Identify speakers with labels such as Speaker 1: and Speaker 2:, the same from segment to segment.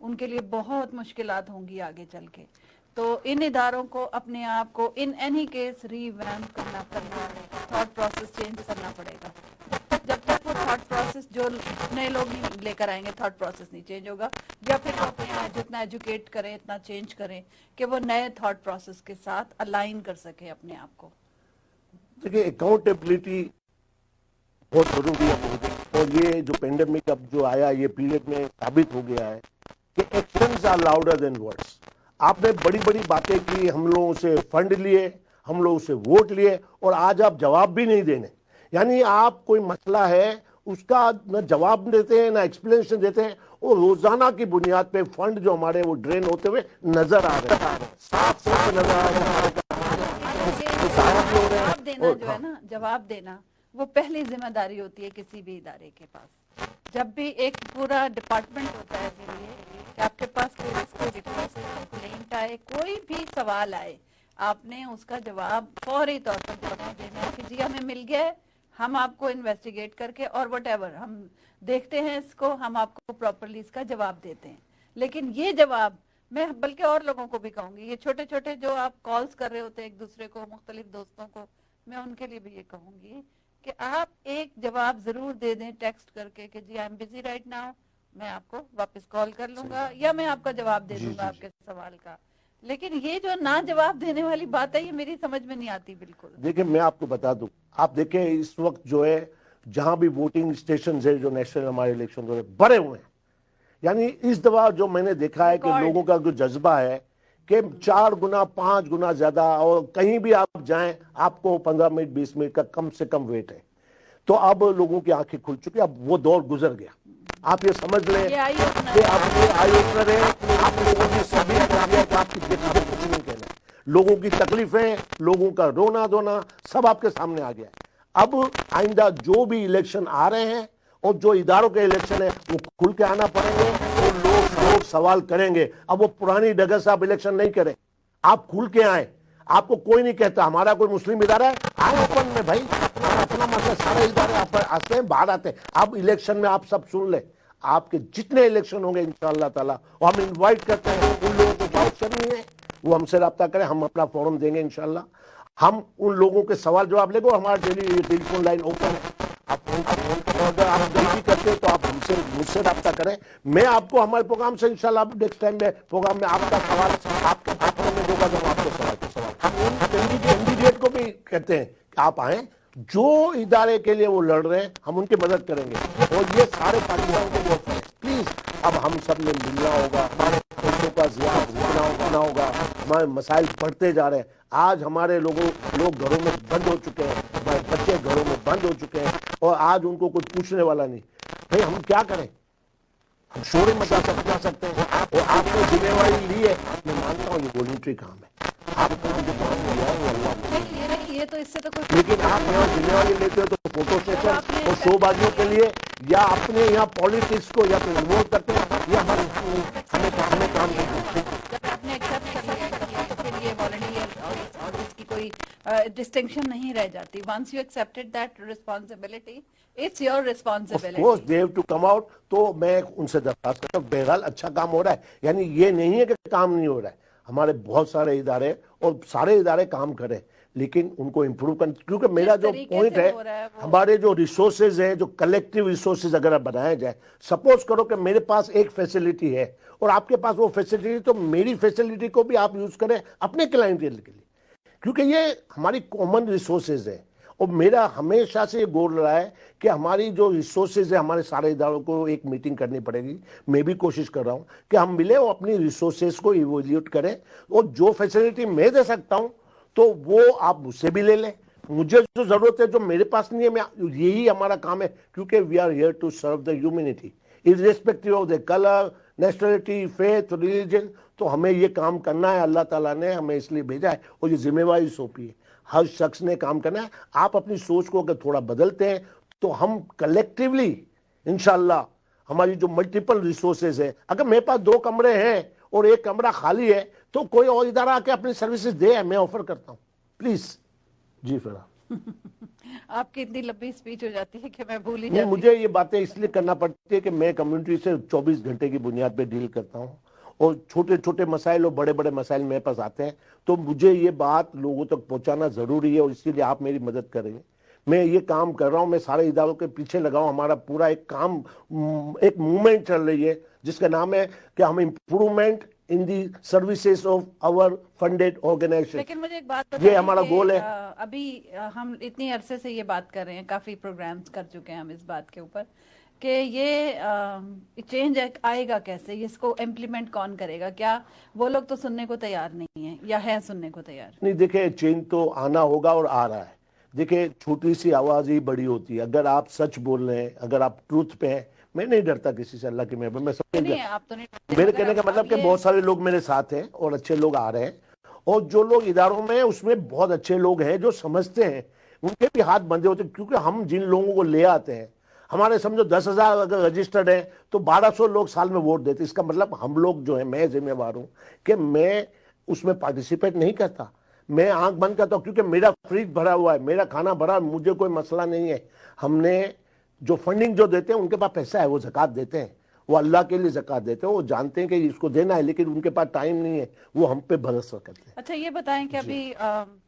Speaker 1: ان کے لیے بہت مشکلات ہوں گی آگے چل کے. تو ان اداروں کو اپنے آپ کو ان اینی کیس ری ویمپ کرنا پڑے گا, تھاٹ پروسیس چینج کرنا پڑے گا. جب تک وہ تھاٹ پروسیس جو نئے لوگ نہیں لے کر آئیں گے, تھاٹ پروسیس نہیں چینج ہوگا. یا پھر وہ اپنا جتنا ایجوکیٹ کریں, اتنا چینج کریں کہ وہ نئے تھاٹ پروسیس کے ساتھ الائن کر سکیں اپنے آپ کو.
Speaker 2: دیکھیں اکاؤنٹیبلٹی بہت ضروری ہے, اور یہ جو پینڈیمک اب جو آیا یہ پیریڈ میں ثابت ہو گیا ہے کہ actions are louder than words. آپ نے بڑی بڑی باتیں کی, ہم لوگوں سے فنڈ لیے, ہم لوگوں سے ووٹ لیے, اور آج آپ جواب بھی نہیں دینے. یعنی آپ کوئی مسئلہ ہے اس کا نہ جواب دیتے ہیں نہ ایکسپلینیشن دیتے ہیں, اور روزانہ کی بنیاد پہ فنڈ جو ہمارے وہ ڈرین ہوتے ہوئے نظر آ رہے ہیں, صاف صاف نظر آ رہے ہیں.
Speaker 1: جواب دینا جو ہے نا, جواب دینا وہ پہلی ذمہ داری ہوتی ہے کسی بھی ادارے کے پاس. جب بھی ایک پورا ڈپارٹمنٹ ہوتا ہے اس لیے کہ آپ کے پاس کوئی ریکویسٹ, کمپلینٹ آئے, کوئی بھی سوال آئے, آپ نے اس کا جواب فوری طور پر جواب دینا ہے کہ جی ہمیں مل گیا ہے, ہم آپ کو انویسٹیگیٹ کر کے اور وٹ ایور ہم دیکھتے ہیں اس کو, ہم آپ کو پراپرلی اس کا جواب دیتے ہیں. لیکن یہ جواب میں بلکہ اور لوگوں کو بھی کہوں گی, یہ چھوٹے چھوٹے جو آپ کالز کر رہے ہوتے ہیں ایک دوسرے کو, مختلف دوستوں کو, میں ان کے لیے بھی یہ کہوں گی کہ آپ ایک جواب ضرور دے دیں ٹیکسٹ کر کے کہ جی I am busy right now, میں آپ کو واپس کال کر لوں گا یا میں آپ کا جواب دے دوں گا آپ کے سوال کا. لیکن یہ جو نہ جواب دینے والی بات ہے یہ میری سمجھ میں نہیں آتی بالکل.
Speaker 2: دیکھیں میں آپ کو بتا دوں, آپ دیکھیں اس وقت جو ہے جہاں بھی ووٹنگ اسٹیشنز ہیں جو نیشنل ہمارے الیکشن ہو رہے بڑے ہوئے ہیں. یعنی اس دفعہ جو میں نے دیکھا ہے کہ لوگوں کا جو جذبہ ہے کہ 4 گنا 5 گنا زیادہ, اور کہیں بھی آپ جائیں آپ کو 15 منٹ 20 منٹ کا کم سے کم ویٹ ہے. تو اب لوگوں کی آنکھیں کھل چکی, اب وہ دور گزر گیا. آپ یہ سمجھ لیں کہ اب یہ آئی اوپنر ہے, آپ لوگوں کی سبھی آپ کی کچھ نہیں کہنا. لوگوں کی تکلیفیں, لوگوں کا رونا دھونا سب آپ کے سامنے آ گیا ہے. اب آئندہ جو بھی الیکشن آ رہے ہیں اور جو اداروں کے الیکشن ہیں وہ کھل کے آنا پڑیں گے, اور لوگ سوال کریں گے. اب وہ پرانی ڈگر سے آپ الیکشن نہیں کریں, آپ کھل کے آئیں. آپ کو کوئی نہیں کہتا ہمارا کوئی مسلم ادارہ ہے, آئیں اوپن میں بھائی, اپنا مسئلہ سارے ادارے آپ آتے ہیں باہر آتے ہیں. اب الیکشن میں آپ سب سن لیں, آپ کے جتنے الیکشن ہوں گے انشاءاللہ تعالیٰ, اور ہم انوائٹ کرتے ہیں ان لوگوں کو بہت شرمی ہے وہ ہم سے رابطہ کریں, ہم اپنا فورم دیں گے انشاءاللہ. ہم ان لوگوں کے سوال جواب لیں گے, اور ہمارا ٹیلی فون لائن اوپن ہے. اگر آپ جلدی کرتے تو آپ مجھ سے رابطہ کریں. میں آپ کو ہمارے پروگرام سے انشاءاللہ نیکسٹ ٹائم میں پروگرام میں آپ کا سوال آپ کو ہوگا جب آپ کے سوال. ہم ان کینڈیڈیٹ کو بھی کہتے ہیں کہ آپ آئیں, جو ادارے کے لیے وہ لڑ رہے ہیں ہم ان کی مدد کریں گے. اور یہ سارے پاکستان کے بہت ہیں, پلیز اب ہم سب نے ملنا ہوگا, ہمارے بچوں کا زیادہ رکنا ہوگا. ہمارے مسائل بڑھتے جا رہے ہیں. آج ہمارے لوگ گھروں میں بند ہو چکے ہیں, ہمارے بچے گھروں میں بند ہو چکے ہیں, اور آج ان کو کچھ پوچھنے والا نہیں. بھائی ہم کیا کریں, ہم شور مچا سکتے ہیں, اور آپ نے ذمہ داری لی ہے. میں مانتا ہوں یہ والنٹری کام ہے, آپ کو جو کام دیا ہے وہ اللہ
Speaker 1: یہ تو اس سے تو کوئی,
Speaker 2: لیکن آپ یہاں ذمہ داری لیتے ہو تو فوٹو سیشن اور شو بازیوں کے لیے یا اپنے یہاں پالیٹکس کو یا تو ریموٹ کرتے ہیں یا ہمیں کام کرتے ہیں.
Speaker 1: ڈسٹنکشن نہیں رہ جاتی. once you accepted that responsibility, it's your responsibility.
Speaker 2: Of course they have to come out. تو میں ان سے درخواست کرتا ہوں, بہرحال اچھا کام ہو رہا ہے, یعنی یہ نہیں ہے کہ کام نہیں ہو رہا ہے. ہمارے بہت سارے ادارے اور سارے ادارے کام کریں, لیکن ان کو امپروو کریں. کیونکہ میرا جو پوائنٹ ہے, ہمارے جو ریسورسز ہیں, جو کلیکٹیو ریسورسز اگر بنائے جائیں, سپوز کرو کہ میرے پاس ایک فیسلٹی ہے اور آپ کے پاس وہ فیسلٹی, تو میری فیسلٹی کو بھی آپ یوز کریں اپنے کلائنٹیل کے لیے, کیونکہ یہ ہماری کامن ریسورسز ہیں. اور میرا ہمیشہ سے یہ گول رہا ہے کہ ہماری جو ریسورسز ہیں ہمارے سارے اداروں کو ایک میٹنگ کرنی پڑے گی. میں بھی کوشش کر رہا ہوں کہ ہم ملیں اور اپنی ریسورسز کو ایویلیوٹ کریں, اور جو فیسلٹی میں دے سکتا ہوں تو وہ آپ مجھ سے بھی لے لیں. مجھے جو ضرورت ہے جو میرے پاس نہیں ہے, یہی ہمارا کام ہے, کیونکہ we are here to serve the humanity irrespective of the colour, nationality, faith, religion. تو ہمیں یہ کام کرنا ہے, اللہ تعالیٰ نے ہمیں اس لیے بھیجا ہے اور یہ ذمہ داری سونپی ہے. ہر شخص نے کام کرنا ہے. آپ اپنی سوچ کو اگر تھوڑا بدلتے ہیں تو ہم کلیکٹیولی انشاءاللہ ہماری جو ملٹیپل ریسورسز ہیں, اگر میرے پاس 2 کمرے ہیں اور 1 کمرہ خالی ہے تو کوئی اور ادارہ آ کے اپنی سروسز دے, میں آفر کرتا ہوں, پلیز. جی فرا
Speaker 1: آپ کی اتنی لمبی اسپیچ ہو جاتی ہے کہ میں بھول ہی
Speaker 2: نہیں،
Speaker 1: جاتی
Speaker 2: مجھے یہ باتیں اس لیے کرنا پڑتی ہے کہ میں کمیونٹی سے 24 گھنٹے کی بنیاد پہ ڈیل کرتا ہوں، اور چھوٹے چھوٹے مسائل اور بڑے بڑے مسائل میرے پاس آتے ہیں، تو مجھے یہ بات لوگوں تک پہنچانا ضروری ہے، اور اسی لیے آپ میری مدد کریں گے۔ میں یہ کام کر رہا ہوں، میں سارے اداروں کے پیچھے لگا ہوں، ہمارا پورا ایک کام، ایک موومنٹ چل رہی ہے جس کا نام ہے کہ ہم improvement in the services of our funded organisation,
Speaker 1: لیکن مجھے ایک بات
Speaker 2: یہ
Speaker 1: بتائیں
Speaker 2: ہمارا
Speaker 1: کہ
Speaker 2: گول ہے۔
Speaker 1: ابھی ہم اتنی عرصے سے یہ بات کر رہے ہیں، کافی پروگرامز کر چکے ہیں ہم اس بات کے اوپر کہ یہ چینج آئے گا کیسے، اس کو امپلیمنٹ کون کرے گا؟ کیا وہ لوگ تو سننے کو تیار نہیں ہیں یا ہے سننے کو تیار؟
Speaker 2: نہیں، دیکھیں چینج تو آنا ہوگا اور آ رہا ہے۔ دیکھیں چھوٹی سی آواز ہی بڑی ہوتی ہے، اگر آپ سچ بول رہے ہیں، اگر آپ ٹروتھ پہ ہیں، میں نہیں ڈرتا کسی سے، اللہ کی مہربانی، میں سب
Speaker 1: نہیں آپ تو نہیں ڈرتے،
Speaker 2: میرے
Speaker 1: مگر
Speaker 2: کہنے کا
Speaker 1: اب
Speaker 2: مطلب کہ
Speaker 1: یہ
Speaker 2: بہت سارے لوگ میرے ساتھ ہیں اور اچھے لوگ آ رہے ہیں، اور جو لوگ اداروں میں ہیں اس میں بہت اچھے لوگ ہیں جو سمجھتے ہیں، ان کے بھی ہاتھ بندھے ہوتے ہیں، کیونکہ ہم جن لوگوں کو لے آتے ہیں، ہمارے سمجھو 10,000 اگر رجسٹرڈ ہیں تو 1,200 لوگ سال میں ووٹ دیتے، اس کا مطلب ہم لوگ جو ہیں، میں ذمہ وار ہوں کہ میں اس میں پارٹیسپیٹ نہیں کرتا، میں آنکھ بند کرتا ہوں، کیونکہ میرا فریج بھرا ہوا ہے، میرا کھانا بھرا، مجھے کوئی مسئلہ نہیں ہے۔ ہم نے جو فنڈنگ جو دیتے ہیں ان کے پاس پیسہ ہے، وہ زکوٰۃ دیتے ہیں، وہ اللہ کے لیے زکوٰۃ دیتے ہیں، وہ جانتے ہیں کہ اس کو دینا ہے، لیکن ان کے پاس ٹائم نہیں ہے، وہ ہم پہ بھروسہ کرتے ہیں۔
Speaker 1: اچھا یہ بتائیں کہ ابھی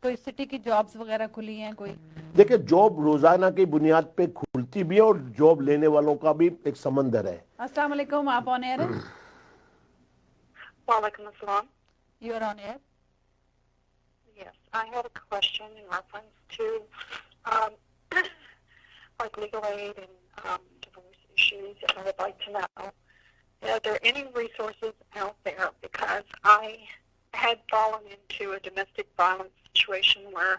Speaker 1: کوئی سٹی کی جابز وغیرہ کھلی ہیں کوئی؟
Speaker 2: دیکھیں جاب روزانہ کی بنیاد پہ کھلتی بھی ہے، اور جاب لینے والوں کا بھی ایک سمندر ہے۔
Speaker 1: السلام علیکم، آپ آن ایئر ہیں؟
Speaker 3: وعلیکم السلام.
Speaker 1: You are on air.
Speaker 3: Yes, I had a question in reference to like legal aid and divorce issues, and I would like to know, are there any resources out there? Because I had fallen into a domestic violence situation where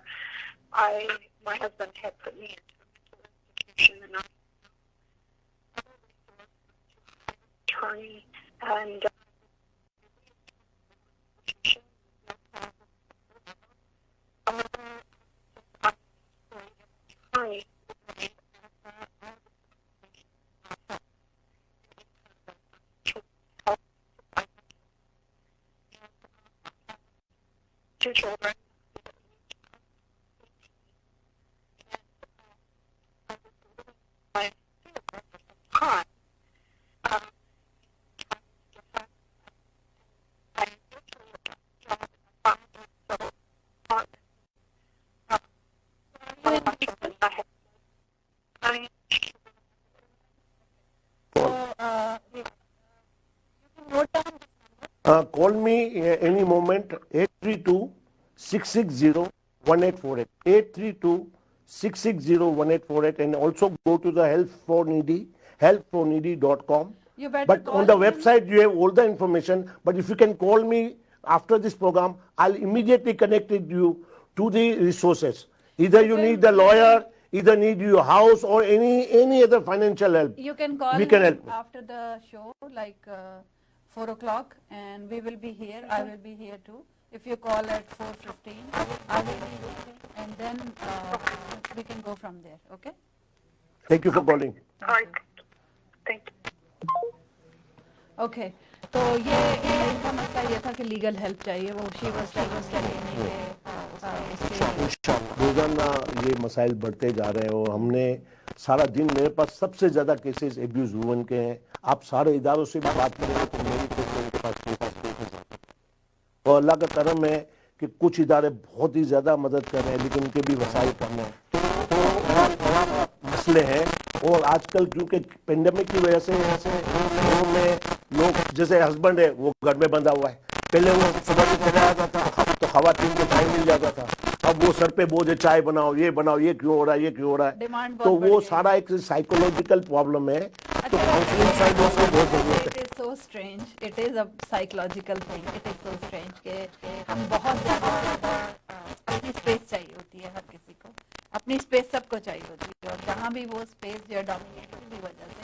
Speaker 3: my husband had put me into a mental institution, and I attorney and two children.
Speaker 2: Call me any moment, 832-660-1848, 832-660-1848, and also go to the helpforneedy.com.
Speaker 1: You better
Speaker 2: But
Speaker 1: call
Speaker 2: on the
Speaker 1: him.
Speaker 2: website you have all the information, but if you can call me after this program, I'll immediately connect you to the resources. Either you need the lawyer, either need your house, or any other financial help.
Speaker 1: You can call
Speaker 2: We can
Speaker 1: him
Speaker 2: help.
Speaker 1: after the show, like 4 o'clock, and we will be here. I will be here too. If you call at 4:15, I will be here, and then we can go from there. Okay?
Speaker 2: Thank you for calling.
Speaker 3: All right. Thank you.
Speaker 1: Okay. تو یہ ان کا مسئلہ یہ تھا کہ legal help چاہیے، وہ she was
Speaker 2: روزانہ یہ مسائل بڑھتے جا رہے ہیں، اور ہم نے سارا دن، میرے پاس سب سے زیادہ کیسز ایبیوز وومن کے ہیں، آپ سارے اداروں سے بھی بات کریں گے تو میری کیسز ان کے پاس اور اللہ کا کرم ہے کہ کچھ ادارے بہت ہی زیادہ مدد کر رہے ہیں، لیکن ان کے بھی وسائل کم ہیں، تو مسئلے ہیں۔ اور آج کل کیونکہ پینڈیمک کی وجہ سے گھروں میں لوگ، جیسے ہسبینڈ ہے وہ گھر میں بندھا ہوا ہے، پہلے وہ صبح سے چلا جاتا تھا تو خواتین کو ٹائم مل جاتا تھا، اب وہ سر پہ بوجھ ہے، چائے بناؤ، یہ کیوں ہو رہا ہے، یہ کیوں ہو رہا ہے، تو وہ سارا ایک سائیکولوجیکل پرابلم ہے، تو کاؤنسلنگ سائڈ اس کو بہت ضرورت ہے۔
Speaker 1: It is so strange. It is a psychological thing. It is so strange کہ ہم بہت زیادہ اپنی اسپیس چاہیے ہوتی ہے، ہر کسی کو اپنی اسپیس سب کو چاہیے ہوتی ہے، اور جہاں بھی وہ اسپیس جو ہے ڈومینیٹ کی وجہ سے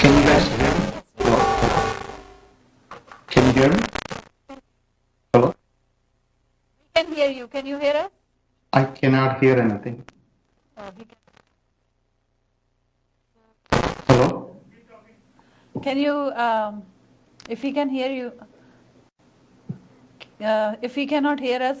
Speaker 4: Can you guys hear me? Hello? Can you hear me? Hello?
Speaker 1: We can hear you. Can you hear us?
Speaker 4: I cannot hear anything. Hello?
Speaker 1: Can you, if he can hear you, if he cannot hear us,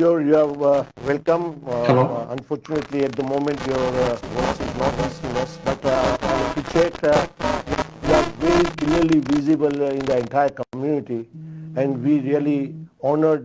Speaker 2: George, you are welcome.
Speaker 4: Hello.
Speaker 2: Unfortunately, at the moment, your voice is not reaching us, but I appreciate you are very clearly visible in the entire community, and we really honored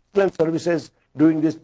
Speaker 2: excellent services during this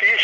Speaker 5: 30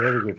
Speaker 2: Very good.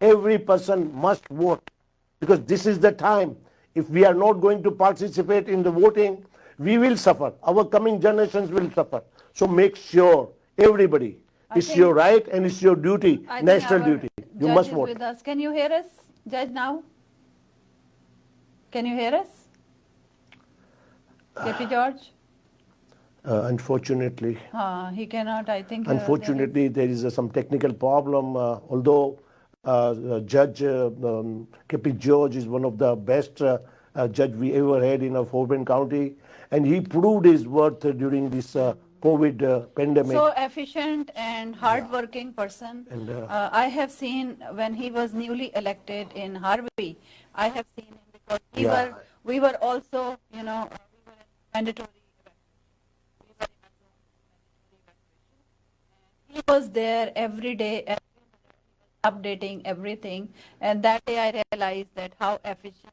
Speaker 2: every person must vote, because this is the time. If we are not going to participate in the voting, we will suffer, our coming generations will suffer. So make sure everybody, it's your right and it's your duty, national duty, you must vote.
Speaker 1: With us. Can you hear us, Judge, now? Can you hear us, KP George?
Speaker 2: Unfortunately,
Speaker 1: he cannot, I think.
Speaker 2: Unfortunately, there is some technical problem, although Judge Kepi George is one of the best judge we ever had in our Fort Bend County, and he proved his worth during this COVID pandemic.
Speaker 1: So efficient and hard-working person.
Speaker 2: And,
Speaker 1: I have seen when he was newly elected in Harvey, I have seen him because we were also, we were in mandatory evacuation. We were in a mandatory evacuation. He was there every day, updating everything, and that day I realized that how efficient he is.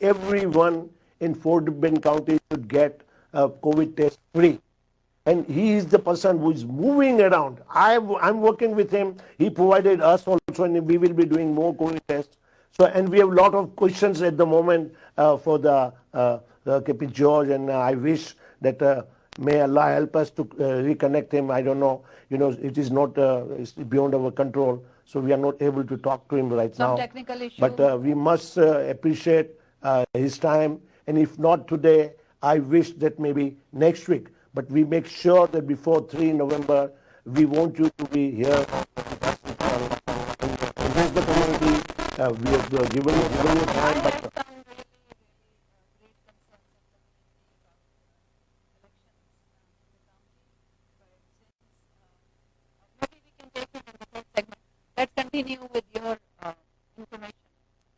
Speaker 2: everyone in Fort Bend County should get a COVID test free. And he is the person who is moving around. I'm working with him. He provided us also, and we will be doing more COVID tests. So, and we have a lot of questions at the moment for the KP George, and I wish that may Allah help us to reconnect him. I don't know. It is not it's beyond our control, so we are not able to talk to him right now.
Speaker 1: Some technical issue.
Speaker 2: But we must appreciate his time, and if not today, I wish that maybe next week. But we make sure that before 3 November, we want you to be here. Address the community. We have given you time, but
Speaker 1: Let's continue with your information.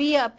Speaker 1: PRP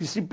Speaker 2: PCP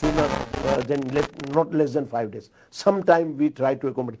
Speaker 2: sooner than not less than 5 days. Sometime we try to accommodate.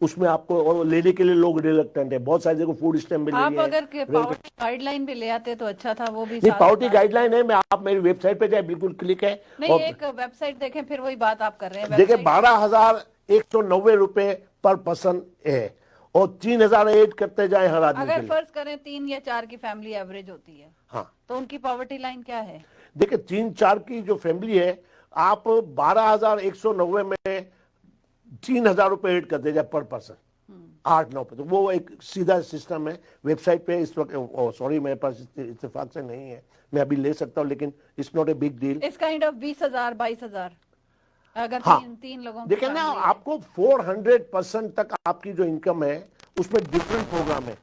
Speaker 2: اس میں آپ کو لینے کے لیے لوگ reluctant ہے. بہت ساری جگہ فوڈ اسٹیمپ بھی
Speaker 1: آپ
Speaker 2: لیں گے.
Speaker 1: اگر پاورٹی گائیڈ لائن بھی لے آتے تو اچھا تھا, وہ بھی
Speaker 2: نہیں, پاورٹی گائیڈ لائن ہے, میں آپ میری ویب سائٹ پہ جائے, بالکل کلک ہے.
Speaker 1: نہیں, ایک ویب سائٹ دیکھیں, پھر وہی بات آپ کر رہے ہیں.
Speaker 2: دیکھیں 12,190 روپے پر پرسن ہے, اور 3,000 ایڈ کرتے جائیں ہر آدمی کے
Speaker 1: اگر
Speaker 2: لیے.
Speaker 1: فرض کریں 3 یا 4 کی فیملی ایوریج ہوتی ہے,
Speaker 2: ہاں,
Speaker 1: تو ان کی پاورٹی لائن کیا ہے؟
Speaker 2: دیکھیں 3-4 کی جو فیملی ہے, آپ 12,190 میں 3,000 روپے ایڈ کرتے جائیں پر پرسن, 8-9 پہ. تو وہ ایک سیدھا سسٹم ہے ویب سائٹ پہ. اس وقت سوری میرے پاس اتفاق سے نہیں ہے, میں ابھی لے سکتا ہوں, لیکن it's not a big deal.
Speaker 1: اس کائنڈ آف 20,000-22,000 اگر
Speaker 2: ہاں,
Speaker 1: تین لوگوں کی
Speaker 2: دیکھیں نا,
Speaker 1: family ہے.
Speaker 2: آپ کو 400% تک آپ کی جو انکم ہے اس میں ڈفرنٹ پروگرام ہے.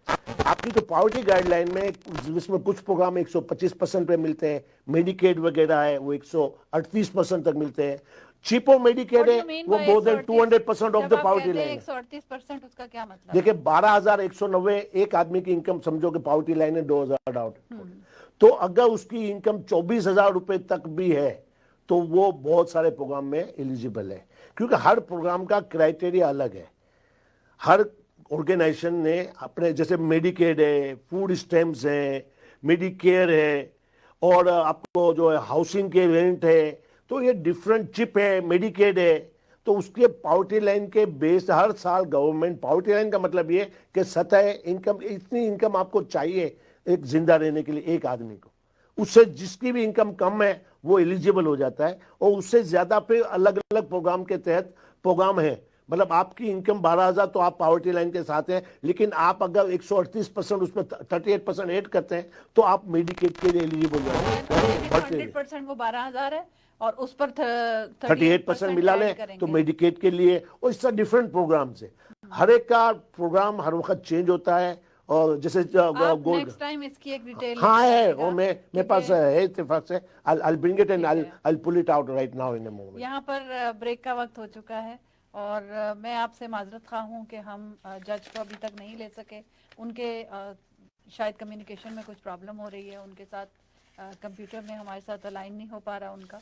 Speaker 2: آپ کی تو پاورٹی گائیڈ لائن میں جس میں کچھ پروگرام 125% پہ ملتے ہیں, میڈیکیڈ وغیرہ ہے وہ 138% تک ملتے ہیں. چیپو میڈیکیڈ ہے وہ مور دین 200% آف دا پاورٹی لائن ہے.
Speaker 1: 138% اس کا کیا مطلب؟
Speaker 2: دیکھیں 12,190 ایک آدمی کی انکم سمجھو کہ پاورٹی لائن ہے 2,000 آؤٹ. تو اگر اس کی انکم 24,000 روپے تک بھی ہے تو وہ بہت سارے پروگرام میں ایلیجیبل ہے, کیونکہ ہر پروگرام کا کرائٹیریا الگ ہے. ہر آرگنائزیشن نے اپنے, جیسے میڈیکیڈ ہے, فوڈ اسٹیمپس ہے, میڈیکیئر ہے, اور آپ کو جو ہے ہاؤسنگ کے رینٹ ہے, تو یہ ڈیفرنٹ چپ ہے, میڈیکیڈ ہے. تو اس کے پاورٹی لائن کے بیس ہر سال گورنمنٹ, پاورٹی لائن کا مطلب یہ کہ سطح انکم, اتنی انکم آپ کو چاہیے ایک زندہ رہنے کے لیے ایک آدمی کو. اس سے جس کی بھی انکم کم ہے وہ ایلیجیبل ہو جاتا ہے, اور اس سے زیادہ پہ الگ الگ پروگرام کے تحت پروگرام ہے. مطلب آپ کی انکم 12,000 تو آپ پاورٹی لائن کے ساتھ ہیں, لیکن آپ اگر 138% اس میں 38% ایڈ کرتے ہیں تو آپ میڈیکیٹ کے لیے ایلیجیبل ہو جاتے ہیں.
Speaker 1: 100% وہ 12,000 ہے, اور اس پر
Speaker 2: 38% ملا لیں تو میڈیکیٹ کے لیے. اور اس طرح ڈیفرنٹ پروگرامز ہیں, ہر ایک کا پروگرام ہر وقت چینج ہوتا ہے. اور جیسے
Speaker 1: نیکسٹ ٹائم اس کی ایک ڈیٹیل
Speaker 2: ہاں ہے, اور میرے پاس ہے اتفاق سے, I'll bring it and I'll pull it out right now in a moment.
Speaker 1: یہاں پر بریک کا وقت ہو چکا ہے, اور میں آپ سے معذرت خواہ ہوں کہ ہم جج کو ابھی تک نہیں لے سکے. ان کے شاید کمیونیکیشن میں کچھ پرابلم ہو رہی ہے, ان کے ساتھ کمپیوٹر میں ہمارے ساتھ الائن نہیں ہو پا رہا ان کا,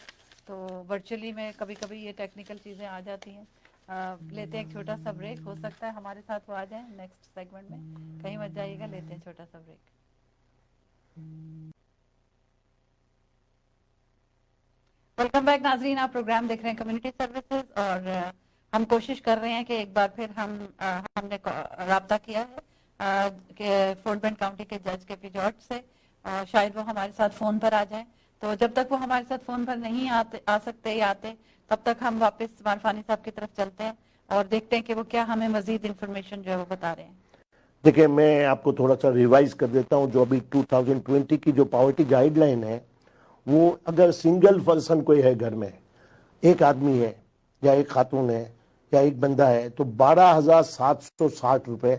Speaker 1: تو ورچولی میں کبھی کبھی یہ ٹیکنیکل چیزیں آ جاتی ہیں. لیتے ہیں ایک چھوٹا سا بریک, ہو سکتا ہے ہمارے ساتھ وہ آ جائیں نیکسٹ سیگمنٹ میں, کہیں مت جائیے گا, لیتے ہیں چھوٹا سا بریک. ویلکم بیک ناظرین, آپ پروگرام دیکھ رہے ہیں کمیونٹی سروسز, اور ہم کوشش کر رہے ہیں کہ ایک بار پھر ہم نے رابطہ کیا ہے کہ فورٹ بینڈ کاؤنٹی کے جج کے پی جارج سے, شاید وہ ہمارے ساتھ فون پر آ جائیں. تو جب تک وہ ہمارے ساتھ فون پر نہیں آ سکتے یا آتے, تب تک ہم واپس عرفانی صاحب کی طرف چلتے ہیں اور دیکھتے ہیں کہ وہ کیا ہمیں مزید انفارمیشن جو ہے وہ بتا رہے ہیں.
Speaker 2: دیکھیں میں آپ کو تھوڑا سا ریوائز کر دیتا ہوں. جو ابھی 2020 کی جو پاورٹی گائیڈ لائن ہے, وہ اگر سنگل پرسن کوئی ہے گھر میں, ایک آدمی ہے یا ایک خاتون ہے یا ایک بندہ ہے, تو 12,760 روپے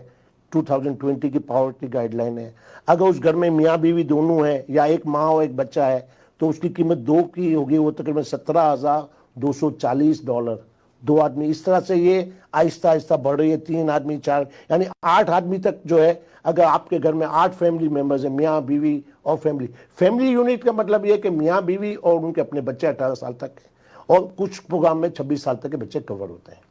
Speaker 2: 2020 کی پاورٹی گائیڈ لائن ہے. اگر اس گھر میں میاں بیوی دونوں ہیں یا ایک ماں اور ایک بچہ ہے تو اس کی قیمت 2 کی ہوگی, وہ تقریباً $17,240 2 آدمی. اس طرح سے یہ آہستہ آہستہ بڑھ رہی ہے, 3 آدمی 4, یعنی 8 آدمی تک جو ہے. اگر آپ کے گھر میں 8 فیملی ممبرز ہیں, میاں بیوی اور فیملی یونٹ کا مطلب یہ کہ میاں بیوی اور ان کے اپنے بچے 18 سال تک, اور کچھ پروگرام میں 26 سال تک کے بچے کور ہوتے ہیں.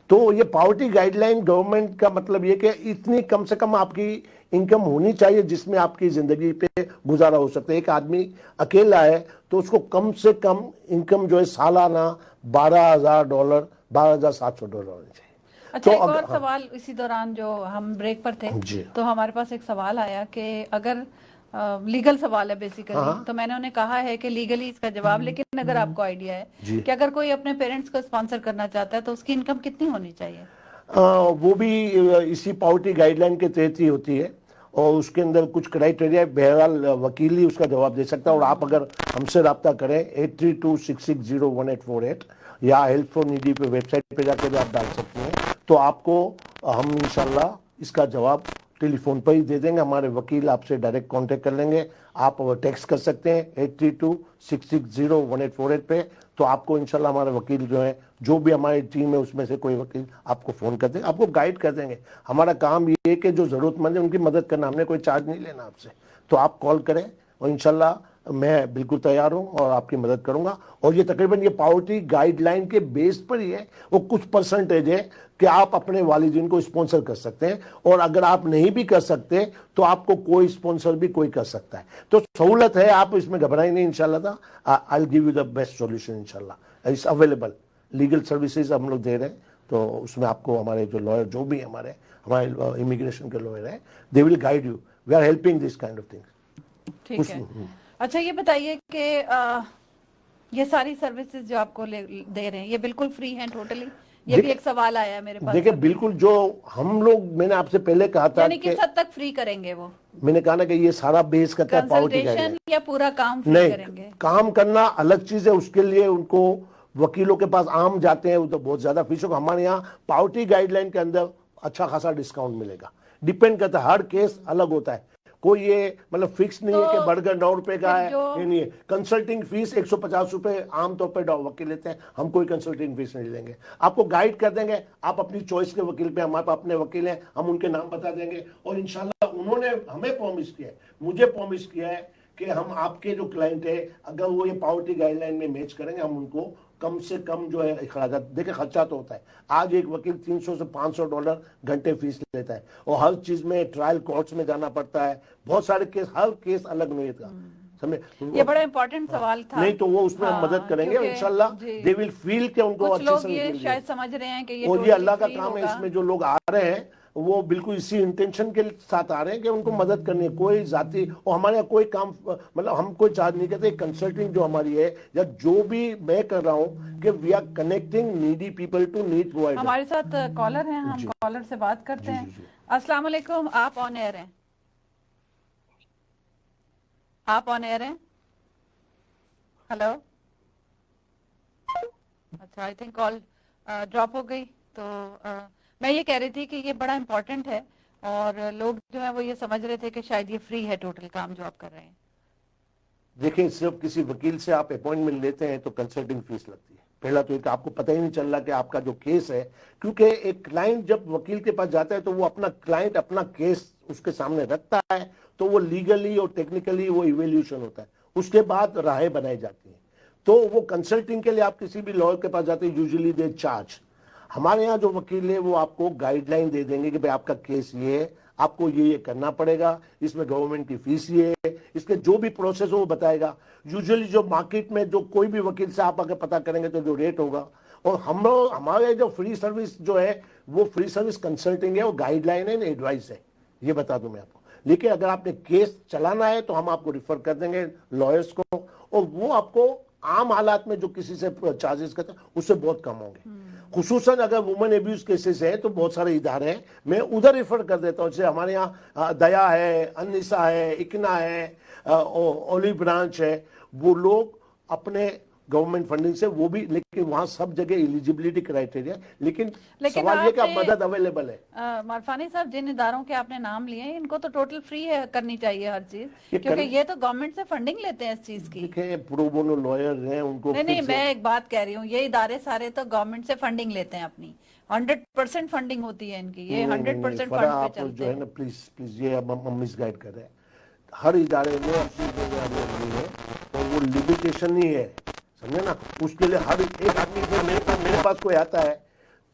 Speaker 2: تو یہ پاورٹی گائیڈ لائن گورنمنٹ کا مطلب یہ کہ اتنی کم سے کم آپ کی انکم ہونی چاہیے جس میں آپ کی زندگی پہ گزارا ہو سکتا ہے. ایک آدمی اکیلا ہے تو اس کو کم سے کم انکم جو ہے سالانہ $12,000 $12,700 ہونی چاہیے.
Speaker 1: اچھا, ایک اور سوال اسی دوران جو ہم بریک پر تھے تو ہمارے پاس ایک سوال آیا کہ اگر لیگل سوال ہے بیسیکلی, تو میں نے انہیں کہا ہے کہ لیگلی اس کا جواب, لیکن اگر آپ کو آئیڈیا ہے کہ اگر کوئی اپنے پیرنٹس کو اسپانسر کرنا چاہتا ہے تو اس کی انکم کتنی ہونی چاہیے؟
Speaker 2: وہ بھی اسی پاورٹی گائیڈ لائن کے تحت ہی ہوتی ہے, اور اس کے اندر کچھ کرائٹیریا, بہرحال وکیل ہی اس کا جواب دے سکتا ہے. اور آپ اگر ہم سے رابطہ کریں 8326601848 یا ہیلپ فور نیڈی پہ ویب سائٹ پہ جا کے بھی آپ ڈال سکتے ہیں, تو آپ کو ہم انشاءاللہ اس کا جواب ٹیلی فون پر ہی دے دیں گے. ہمارے وکیل آپ سے ڈائریکٹ کانٹیکٹ کر لیں گے. آپ ٹیکسٹ کر سکتے ہیں 8326601848 پہ, تو آپ کو انشاءاللہ ہمارے وکیل جو ہیں, جو بھی ہماری ٹیم ہے اس میں سے کوئی وکیل آپ کو فون کر دیں, آپ کو گائیڈ کر دیں گے. ہمارا کام یہ ہے کہ جو ضرورت مند ہے ان کی مدد کرنا, ہم نے کوئی چارج نہیں لینا آپ سے. تو آپ کال کریں اور انشاءاللہ میں بالکل تیار ہوں اور آپ کی مدد کروں گا. اور یہ تقریباً یہ پاورٹی گائیڈ لائن کے بیس پر ہی ہے. وہ کچھ پرسنٹیج ہے کہ آپ اپنے والدین کو اسپانسر کر سکتے ہیں, اور اگر آپ نہیں بھی کر سکتے تو آپ کو کوئی اسپانسر بھی کوئی کر سکتا ہے. تو سہولت ہے, آپ اس میں گھبرائیں نہیں انشاءاللہ. I'll give you the best solution انشاءاللہ. It's available. لیگل سروسز ہم لوگ دے رہے ہیں, تو اس میں آپ کو ہمارے جو لائر جو بھی ہمارے امیگریشن کے لائر ہیں, they will guide you. We are helping this kind of things.
Speaker 1: ٹھیک ہے. اچھا یہ بتائیے کہ یہ ساری سروسز جو آپ کو دے رہے ہیں یہ بالکل فری ہیں ٹوٹلی؟ یہ بھی ایک سوال آیا ہے میرے پاس.
Speaker 2: دیکھیں بالکل جو ہم لوگ, میں نے آپ سے پہلے کہا تھا
Speaker 1: یعنی کس حد تک فری کریں گے وہ؟
Speaker 2: میں نے کہا نا کہ یہ سارا بیس کرتا ہے پاورٹی
Speaker 1: کنسلٹیشن یا پورا کام فری کریں گے؟
Speaker 2: کام کرنا الگ چیز ہے, اس کے لیے ان کو وکیلوں کے پاس عام جاتے ہیں, وہ تو بہت زیادہ فیس ہوگا. ہمارے یہاں پاورٹی گائیڈ لائن کے اندر اچھا خاصا ڈسکاؤنٹ ملے گا. ڈیپینڈ کرتا ہے, ہر کیس الگ ہوتا ہے. کوئی یہ مطلب فکس نہیں ہے کہ بڑھ کر 9 روپے کا ہے, یہ نہیں ہے. کنسلٹنگ فیس 150 روپے عام طور پہ وکیل لیتے ہیں, ہم کوئی کنسلٹنگ فیس نہیں لیں گے. آپ کو گائیڈ کر دیں گے, آپ اپنی چوائس کے وکیل پہ, ہمارے پاس اپنے وکیل ہیں, ہم ان کے نام بتا دیں گے. اور انشاءاللہ انہوں نے ہمیں پرومس کیا ہے, مجھے پرومس کیا ہے کہ ہم آپ کے جو کلائنٹ ہے اگر وہ یہ پاورٹی گائیڈ لائن میں میچ کریں گے, ہم ان کو کم سے کم جو ہے اخراجات. دیکھیں خرچہ تو ہوتا ہے, آج ایک وکیل $300 سے $500 گھنٹے فیس لیتا ہے, اور ہر چیز میں ٹرائل کورٹس میں جانا پڑتا ہے, بہت سارے کیس, ہر کیس الگ نوعیت کا.
Speaker 1: یہ بڑا امپورٹنٹ سوال تھا.
Speaker 2: نہیں تو وہ اس میں ہم مدد کریں گے انشاءاللہ. دے ول فیل کہ ان کو
Speaker 1: کچھ لوگ یہ شاید سمجھ رہے ہیں کہ
Speaker 2: یہ اللہ کا کام ہے. اس میں جو لوگ آ رہے ہیں وہ بالکل اسی انٹینشن کے ساتھ آ رہے ہیں کہ ان کو مدد کرنی ہے. کوئی ذاتی, اور ہمارے یہاں کوئی کام, مطلب ہم کوئی چارج نہیں کرتے. کنسلٹنگ جو ہماری ہے یا جو بھی میں کر رہا ہوں کہ we are connecting needy people to need provider.
Speaker 1: ہمارے ساتھ کالر ہیں, ہم کالر سے بات کرتے ہیں. السلام علیکم, آپ آن ایئر ہیں. آپ آن ایئر ہیں. ہلو. اچھا آئی تھنک کال ڈراپ ہو گئی. تو میں یہ کہہ رہی تھی کہ یہ بڑا امپورٹنٹ ہے, اور لوگ جو ہیں وہ یہ سمجھ رہے تھے کہ شاید یہ فری ہے ٹوٹل کام جو آپ کر رہے ہیں.
Speaker 2: دیکھیں صرف کسی وکیل سے آپ اپوائنٹمنٹ لیتے ہیں تو کنسلٹنگ فیس لگتی ہے. پہلا تو ایک آپ کو پتہ ہی نہیں چل رہا کہ آپ کا جو کیس ہے, کیونکہ ایک کلائنٹ جب وکیل کے پاس جاتا ہے تو وہ اپنا کلائنٹ اپنا کیس اس کے سامنے رکھتا ہے, تو وہ لیگلی اور ٹیکنیکلی وہ ایویلیوشن ہوتا ہے. اس کے بعد راہیں بنائی جاتی ہیں. تو وہ کنسلٹنگ کے لیے آپ کسی بھی لائر کے پاس جاتے ہیں, یوزلی دے چارج. ہمارے ہاں جو وکیل ہے وہ آپ کو گائیڈ لائن دے دیں گے کہ بھئی آپ کا کیس یہ ہے, آپ کو یہ کرنا پڑے گا, اس میں گورنمنٹ کی فیس یہ ہے, اس کے جو بھی پروسیس ہو وہ بتائے گا. یوزلی جو مارکیٹ میں جو کوئی بھی وکیل سے آپ اگر پتہ کریں گے تو جو ریٹ ہوگا. اور ہمارے جو فری سروس جو ہے وہ فری سروس کنسلٹنگ ہے, اور گائیڈ لائن ہے, ایڈوائس ہے. یہ بتا دوں میں آپ کو. لیکن اگر آپ نے کیس چلانا ہے تو ہم آپ کو ریفر کر دیں گے لائرس کو, اور وہ آپ کو عام حالات میں جو کسی سے چارجز کرتے ہیں اس سے بہت کم ہوں گے. خصوصاً اگر وومن ایبیوز کیسز ہیں تو بہت سارے ادارے ہیں, میں ادھر ریفر کر دیتا ہوں. جیسے ہمارے یہاں دیا ہے, انیسا ہے, اکنا ہے, اولی برانچ ہے, وہ لوگ اپنے گورنمنٹ فنڈنگ سے وہ بھی, لیکن وہاں سب جگہ ایلیجیبلٹی کرائٹیریا. لیکن سوال یہ کہ مدد اویلیبل ہے.
Speaker 1: عرفانی صاحب جن اداروں کے آپ نے نام لیے ہیں ان کو تو ٹوٹل فری ہے کرنی چاہیے ہر چیز, کیونکہ یہ تو گورنمنٹ سے فنڈنگ لیتے ہیں اس چیز کی.
Speaker 2: دیکھیں پرو بونو لائر ہیں, ان کو
Speaker 1: نہیں میں ایک بات کہہ رہی ہوں, یہ ادارے سارے تو گورنمنٹ سے فنڈنگ لیتے ہیں اپنی, 100% فنڈنگ ہوتی ہے ان کی, یہ 100% فنڈ پہ چلتے ہیں.
Speaker 2: پلیز یہ ہم مس گائیڈ کر رہے ہیں. ہر ادارے میں اور وہ لمیٹیشن نہیں ہے, سمجھے نا. اس کے لیے ہر ایک آدمی میرے پاس کوئی آتا ہے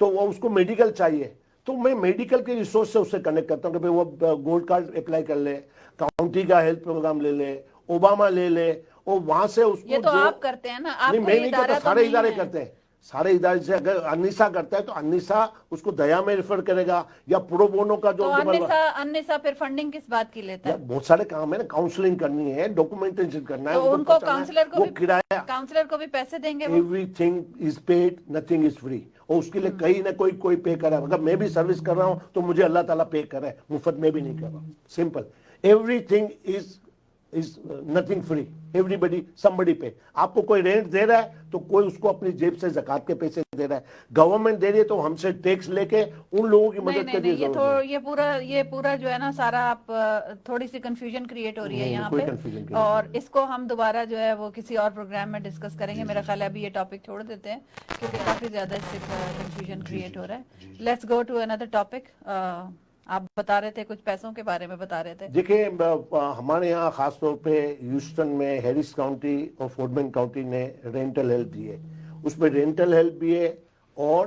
Speaker 2: تو وہ اس کو میڈیکل چاہیے, تو میں میڈیکل کے ریسورس سے اس سے کنیکٹ کرتا ہوں کہ وہ گولڈ کارڈ اپلائی کر لے, کاؤنٹی کا ہیلتھ پروگرام لے لے, اوباما لے لے, اور وہاں سے اس کو.
Speaker 1: یہ تو آپ کرتے ہیں نا, آپ
Speaker 2: نہیں میں نہیں کرتا, سارے ادارے کرتے ہیں. سارے ادارے سے اگر انیسا کرتا ہے تو انیسا اس کو دیا میں ریفر کرے گا, یا پرو بونو کا جو
Speaker 1: انیسا پھر فنڈنگ کس بات کی لیتا ہے؟
Speaker 2: بہت سارے کام ہے نا, کاؤنسلنگ کرنی ہے, ڈاکومنٹیشن کرنا ہے,
Speaker 1: تو ان کو
Speaker 2: کاؤنسلر
Speaker 1: کو بھی پیسے دیں گے.
Speaker 2: Everything is paid, nothing is free. اور اس کے لیے کہیں نہ کوئی پے کر رہا ہے. اگر میں بھی سروس کر رہا ہوں تو مجھے اللہ تعالیٰ پے کر رہا ہے, مفت میں بھی نہیں کر رہا ہوں. Simple. Every thing is nothing free. Everybody, somebody pay. آپ کو کوئی رینٹ دے رہا ہے تو کوئی اس کو اپنی جیب سے زکات کے پیسے دے رہا ہے. گورنمنٹ دے رہی ہے تو ہم سے ٹیکس لے کے ان لوگوں کی مدد کرنی ہے.
Speaker 1: یہ پورا جو ہے نا سارا, آپ تھوڑی سی کنفیوژن کریٹ ہو رہی ہے یہاں پہ, اور اس کو ہم دوبارہ جو ہے وہ کسی اور پروگرام میں ڈسکس کریں گے. میرا خیال ہے ابھی یہ ٹاپک چھوڑ دیتے ہیں کیونکہ کافی زیادہ اس سے کنفیوژن کریٹ ہو رہا ہے. Let's go to another topic. آپ بتا رہے تھے کچھ پیسوں کے بارے میں بتا رہے تھے.
Speaker 2: دیکھیں ہمارے یہاں خاص طور پہ ہیوسٹن میں ہیرس کاؤنٹی اور فورٹ بین کاؤنٹی نے رینٹل ہیلپ دی ہے. اس میں رینٹل ہیلپ بھی ہے اور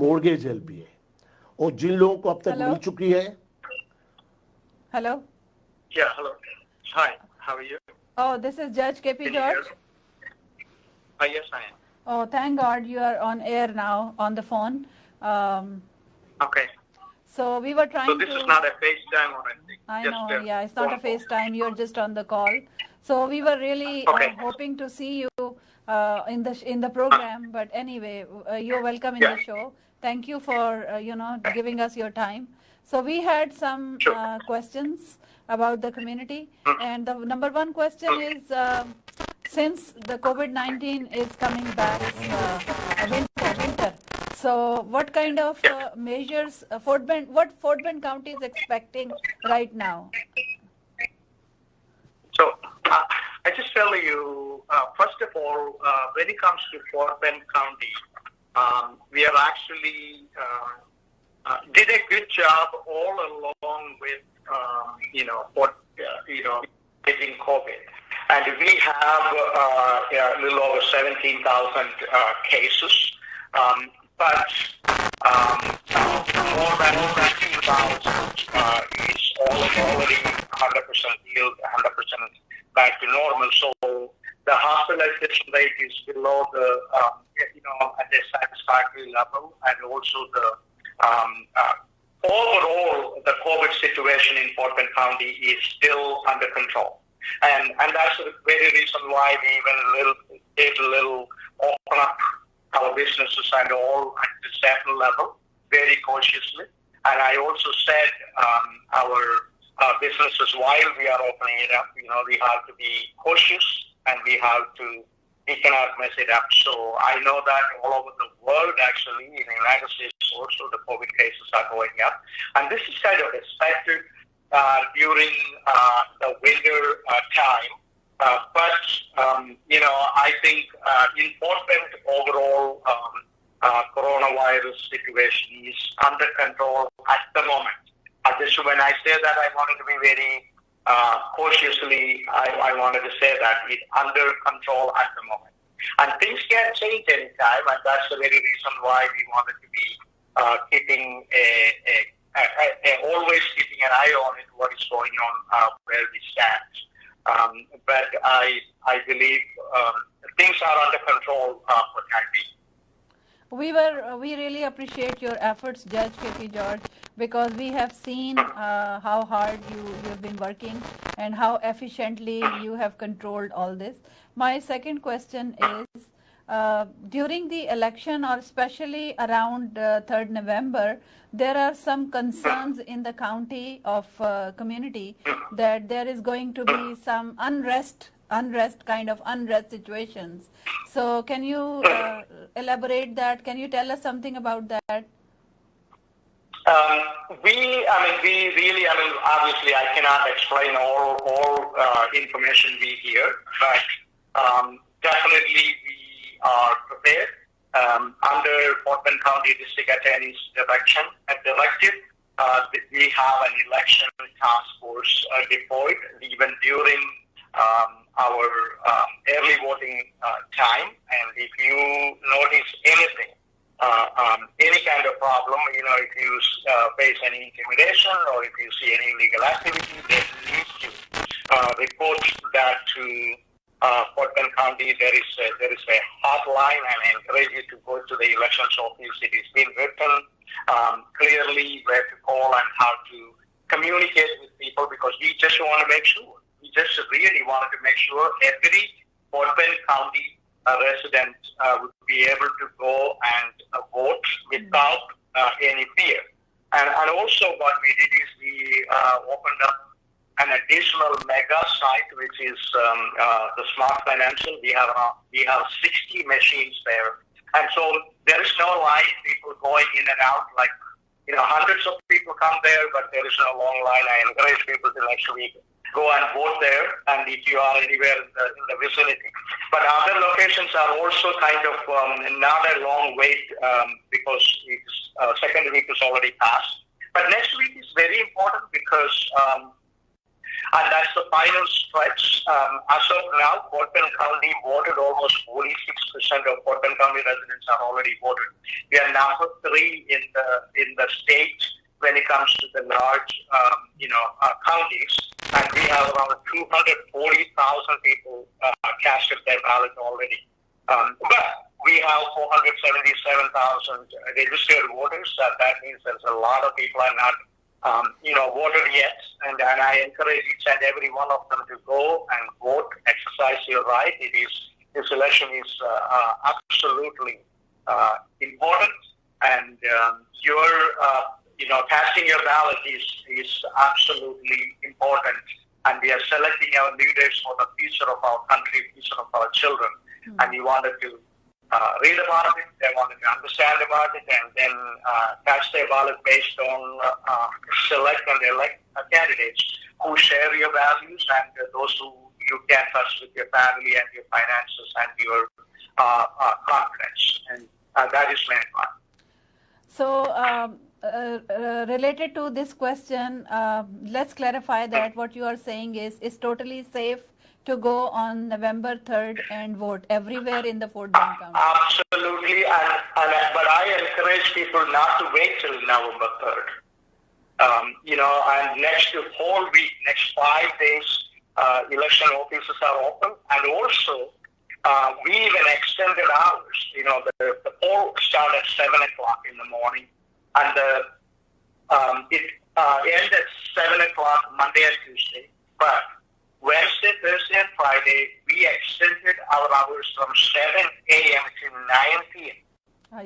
Speaker 2: مورگیج ہیلپ بھی ہے. اور جن لوگوں کو اب تک مل چکی ہے.
Speaker 1: Hello.
Speaker 5: Yeah, hello. Hi, how are you?
Speaker 1: Oh, this is Judge K.P.
Speaker 5: Can you
Speaker 1: George.
Speaker 5: hear me? Yes, I am.
Speaker 1: Oh, thank God you are on air now on the phone.
Speaker 5: Okay.
Speaker 1: So we were trying to...
Speaker 5: So this is not a FaceTime or anything?
Speaker 1: I know, yeah, it's not a FaceTime. You're just on the call. So we were really hoping to see you in the program. But anyway, you're welcome in the show. Thank you for, giving us your time. So we had some questions about the community. And the number one question is, since the COVID-19 is coming back winter, so what kind of measures Fort Bend County is expecting right now?
Speaker 5: So I just tell you, first of all, when it comes to Fort Bend County, we are actually did a good job all along with getting COVID, and we have a little over 17,000 cases. But more than 15,000 is already 100% healed, 100% back to normal. So the hospitalization rate is below the, at a satisfactory level, and also the overall the COVID situation in Fort Bend County is still under control, and that's the very reason why we did a little open up our businesses and all at the central level very cautiously. And I also said our businesses, while we are opening it up, we have to be cautious and we cannot mess it up. So I know that all over the world, actually, in the United States also, the COVID cases are going up. And this is kind of expected during the winter time. I think in Fort Bend, overall coronavirus situation is under control at the moment. When I say that, I wanted to be very cautiously, I wanted to say that it's under control at the moment. And things can change anytime, and that's the very reason why we wanted to be keeping always keeping an eye on it, what is going on, where we stand. But I believe things are under control for time being.
Speaker 1: We really appreciate your efforts, Judge K.P. George, because we have seen how hard you've been working and how efficiently you have controlled all this. My second question is, during the election, or especially around 3rd November, there are some concerns in the county of community that there is going to be some unrest situations. So can you elaborate that? Can you tell us something about that?
Speaker 5: We really, obviously I cannot explain all information we hear, but definitely we are prepared. Under Fort Bend County District Attorney's directive, we have an election task force deployed even during our early voting time. And if you notice anything, any kind of problem, if you face any intimidation or if you see any illegal activity, then you need to report that to Fort Bend County. There is a hotline, and I encourage you to go to the elections office. It is being written clearly where to call and how to communicate with people, because we just want to make sure. We just really wanted to make sure every Fort Bend County resident would be able to go and vote without any fear. And also what we did is we opened up an additional mega site, which is the Smart Financial. We have 60 machines there. And so there is no line, people going in and out, like, hundreds of people come there, but there is no long line. I encourage people to next week go and vote there, and if you are anywhere in the vicinity. But other locations are also kind of not a long wait because second week is already passed.
Speaker 6: But next week is very important because, and that's the final stretch. As of now, Fort Bend County voted almost 46% of Fort Bend County residents are already voted. We are number 3 in the state when it comes to the large, counties, and we have around 240,000 people casted their ballot already. But we have 477,000 registered voters. That means there's a lot of people are not, voted yet. And I encourage each and every one of them to go and vote, exercise your right. This election is absolutely important, and casting your ballot is absolutely important. And we are selecting our leaders for the future of our country, future of our children. Mm-hmm. And we wanted to read about it, they wanted to understand about it, and then cast their ballot based on select and elect candidates who share your values and those who you can trust with your family and your finances and your confidence. And that is my part.
Speaker 1: So, related to this question, let's clarify that what you are saying is totally safe to go on November 3rd and vote everywhere in the Fort Bend County.
Speaker 6: Absolutely, but I encourage people not to wait till November 3rd. And next whole week, next 5 days, election offices are open, and also we even extended hours. The poll started at 7 o'clock in the morning, and it ends at 7 o'clock Monday and Tuesday. But Wednesday, Thursday, and Friday, we extended our hours from 7 a.m. to 9 p.m.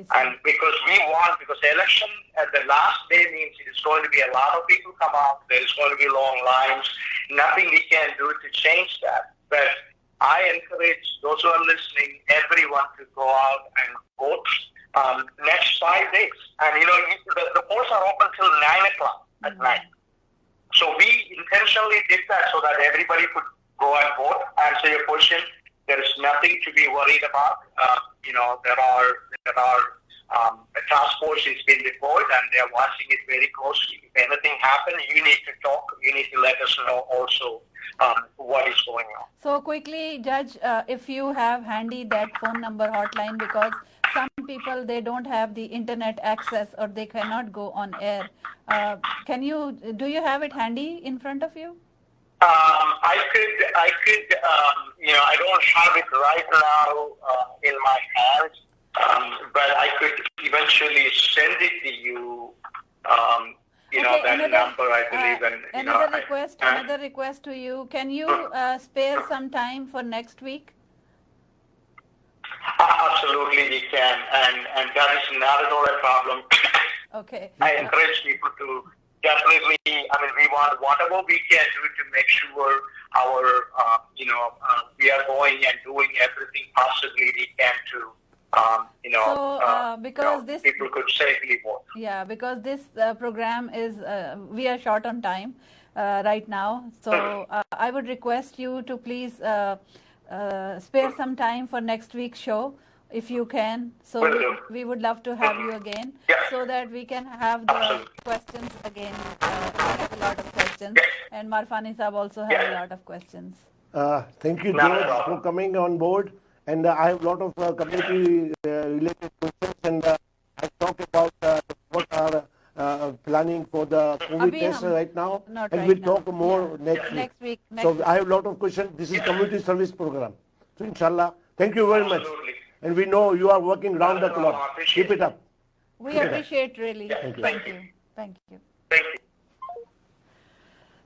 Speaker 6: And because the election at the last day means it is going to be a lot of people come out, there is going to be long lines, nothing we can do to change that. But I encourage those who are listening, everyone to go out and vote next 5 days. And, the polls are open till 9 o'clock at night. So we intentionally did that so that everybody could go and vote. Answer your question. There is nothing to be worried about. There are a task force has been deployed and they are watching it very closely. If anything happens, you need to talk. You need to let us know also what is going on.
Speaker 1: So quickly, Judge, if you have handy that phone number hotline, because some people, they don't have the internet access or they cannot go on air. Do you have it handy in front of you?
Speaker 6: I could, I don't have it right now in my hands, but I could eventually send it to you, that number, I believe.
Speaker 1: Another request to you. Can you spare some time for next week?
Speaker 6: Absolutely, we can, and that is not at all a problem.
Speaker 1: Okay.
Speaker 6: I encourage people to definitely, we want whatever we can do to make sure our, we are going and doing everything possibly we can to,
Speaker 1: because this
Speaker 6: people could safely vote.
Speaker 1: Yeah, because this program is, we are short on time right now. So I would request you to please spare some time for next week's show, if you can. So we would love to have you again, so that we can have the questions again. I have a lot of questions, and Marfani Saab also have a lot of questions.
Speaker 2: Thank you, George, for coming on board. And I have a lot of community-related questions, and I talk about what are planning for the COVID test right now, and we'll talk more next week. So I have a lot of questions. This is community service program. So inshallah, thank you very much. And we know you are working round the clock. Keep it up.
Speaker 1: We appreciate really. Thank you.
Speaker 6: Thank you.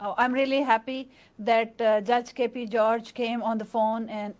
Speaker 1: I'm really happy that Judge K.P. George came on the phone and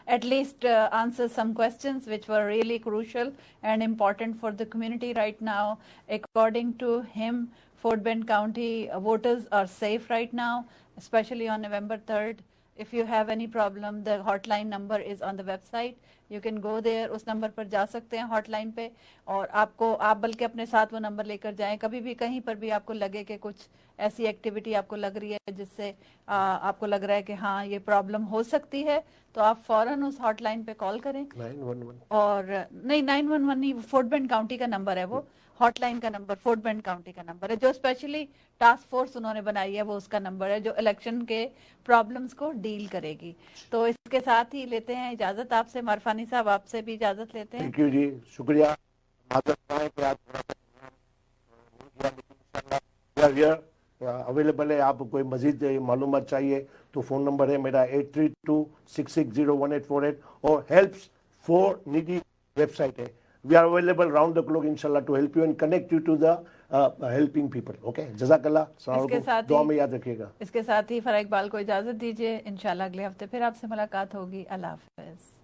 Speaker 1: at least answer some questions which were really crucial and important for the community right now. According to him, Fort Bend County voters are safe right now, especially on November 3rd. if you have any problem, the hotline number is on the website. You can go there, اس نمبر پر جا سکتے ہیں hot line پہ, اور آپ بلکہ اپنے ساتھ وہ نمبر لے کر جائیں. کبھی بھی کہیں پر بھی آپ کو لگے کہ کچھ ایسی ایکٹیویٹی آپ کو لگ رہی ہے جس سے آپ کو لگ رہا ہے کہ ہاں یہ پرابلم ہو سکتی ہے, تو آپ فوراً اس ہاٹ لائن پہ کال کریں.
Speaker 2: 911
Speaker 1: اور نہیں 911 نہیں, فورٹ بینڈ کاؤنٹی کا نمبر ہے وہ, ہاٹ لائن کا نمبر فورٹ بینڈ کاؤنٹی کا نمبر ہے, جو اسپیشلی ٹاسک فورس انہوں نے بنائی ہے وہ اس کا نمبر ہے جو الیکشن کے پرابلمس کو ڈیل کرے گی. تو اس کے ساتھ ہی لیتے ہیں اجازت آپ سے. مارفانی صاحب آپ سے بھی اجازت لیتے ہیں.
Speaker 2: تھینک یو جی, شکریہ. اویلیبل ہے, آپ کو کوئی مزید معلومات چاہیے تو فون نمبر ہے میرا 8326601848 اور helps for needy website ہے. We are available round the clock انشاءاللہ to help you and connect you to the helping people. Okay, جزاک اللہ. السلام علیکم, دعا میں یاد رکھیے گا.
Speaker 1: اس کے ساتھ ہی فرح اقبال کو اجازت دیجیے. انشاءاللہ اگلے ہفتے پھر آپ سے ملاقات ہوگی. اللہ حافظ.